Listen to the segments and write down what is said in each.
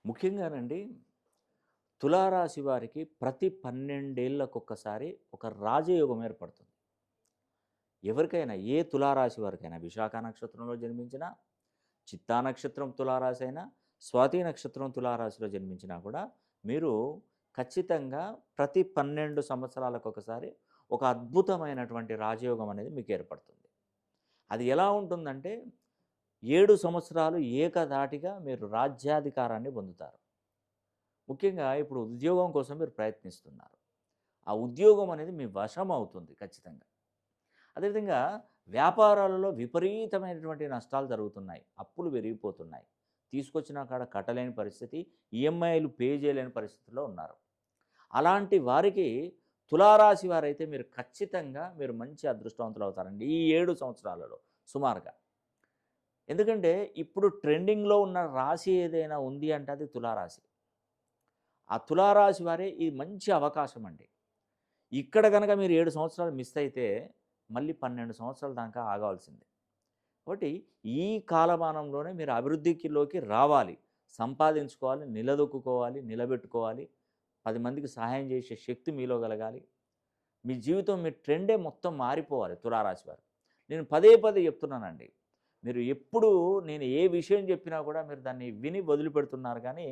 ముఖ్యంగానండి తులారాశి వారికి ప్రతి 12 ఏళ్లకొక్కసారి ఒక రాజయోగం ఏర్పడుతుంది. ఎవరికైనా ఏ తులారాశి వారికైనా విశాఖ నక్షత్రంలో జన్మించినా, చిత్తా నక్షత్రం తులారాశి అయినా, స్వాతి నక్షత్రం తులారాశిలో జన్మించినా కూడా మీరు ఖచ్చితంగా ప్రతి 12 సంవత్సరాలకొకసారి ఒక అద్భుతమైనటువంటి రాజయోగం అనేది మీకు ఏర్పడుతుంది. అది ఎలా ఉంటుందంటే 7 సంవత్సరాలు ఏకధాటిగా మీరు రాజ్యాధికారాన్ని పొందుతారు. ముఖ్యంగా ఇప్పుడు ఉద్యోగం కోసం మీరు ప్రయత్నిస్తున్నారు. ఆ ఉద్యోగం అనేది మీ వశం అవుతుంది ఖచ్చితంగా. అదేవిధంగా వ్యాపారాలలో విపరీతమైనటువంటి నష్టాలు జరుగుతున్నాయి. అప్పులు పెరిగిపోతున్నాయి. తీసుకొచ్చిన కాడ కట్టలేని పరిస్థితి, ఈఎంఐలు పే చేయలేని పరిస్థితిలో ఉన్నారు. అలాంటి వారికి తులారాశి వారైతే మీరు ఖచ్చితంగా మంచి అదృష్టవంతులు అవుతారండి ఈ 7 సంవత్సరాలలో సుమారుగా. ఎందుకంటే ఇప్పుడు ట్రెండింగ్‌లో ఉన్న రాశి ఏదైనా ఉంది అంటే అది తులారాశి. ఆ తులారాశి వారే ఇది మంచి అవకాశం అండి. ఇక్కడ గనక మీరు 7 సంవత్సరాలు మిస్ అయితే మళ్ళీ 12 సంవత్సరాల దాకా ఆగాల్సిందే. కాబట్టి ఈ కాలమానంలోనే మీరు అభివృద్ధిలోకి రావాలి. సంపాదించుకోవాలి, నిలదొక్కుకోవాలి, నిలబెట్టుకోవాలి. 10 మందికి సహాయం చేసే శక్తి మీలో కలగాలి. మీ జీవితం మీ ట్రెండే మొత్తం మారిపోవాలి తులారాశి వారు. నేను పదే పదే చెప్తున్నానండి. మీరు ఎప్పుడు నేను ఏ విషయం చెప్పినా కూడా మీరు దాన్ని విని వదిలిపెడుతున్నారు కానీ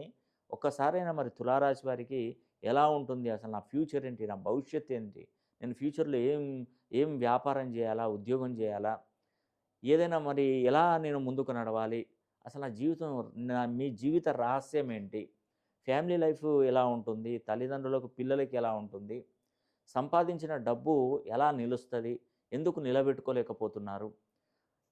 ఒక్కసారైనా మరి తులారాశి వారికి ఎలా ఉంటుంది, అసలు నా ఫ్యూచర్ ఏంటి, నా భవిష్యత్తు ఏంటి, నేను ఫ్యూచర్లో ఏం ఏం వ్యాపారం చేయాలా, ఉద్యోగం చేయాలా, ఏదైనా మరి ఎలా నేను ముందుకు నడవాలి, అసలు నా జీవితం మీ జీవిత రహస్యం ఏంటి, ఫ్యామిలీ లైఫ్ ఎలా ఉంటుంది, తల్లిదండ్రులకు పిల్లలకి ఎలా ఉంటుంది, సంపాదించిన డబ్బు ఎలా నిలుస్తుంది, ఎందుకు నిలబెట్టుకోలేకపోతున్నారు,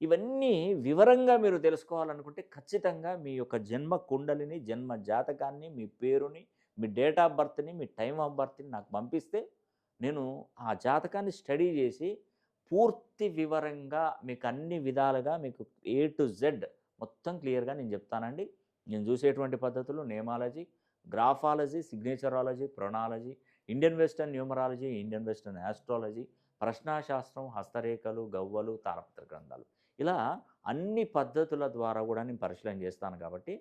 ఇవన్నీ వివరంగా మీరు తెలుసుకోవాలనుకుంటే ఖచ్చితంగా మీ యొక్క జన్మ కుండలిని, జన్మ జాతకాన్ని, మీ పేరుని, మీ డేట్ ఆఫ్ బర్త్‌ని, మీ టైమ్ ఆఫ్ బర్త్‌ని నాకు పంపిస్తే నేను ఆ జాతకాన్ని స్టడీ చేసి పూర్తి వివరంగా మీకు అన్ని విధాలుగా మీకు ఏ టు జెడ్ మొత్తం క్లియర్‌గా నేను చెప్తానండి. నేను చూసేటువంటి పద్ధతులు నేమాలజీ, గ్రాఫాలజీ, సిగ్నేచరాలజీ, ప్రొనాలజీ, Indian western numerology, Indian western astrology, ప్రశ్నాశాస్త్రం, హస్తరేఖలు, గవ్వలు, తాళపత్ర గ్రంథాలు. ఇలా అన్ని పద్ధతుల ద్వారా కూడా నేను పరిశీలన చేస్తాను కాబట్టి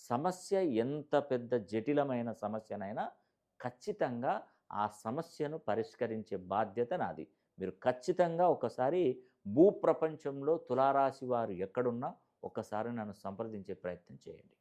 సమస్య ఎంత పెద్ద జటిలమైన సమస్యనైనా ఖచ్చితంగా ఆ సమస్యను పరిష్కరించే బాధ్యత నాది. మీరు ఖచ్చితంగా ఒకసారి భూప్రపంచంలో తులారాశి వారు ఎక్కడున్నా ఒక్కసారి నన్ను సంప్రదించే ప్రయత్నం చేయండి.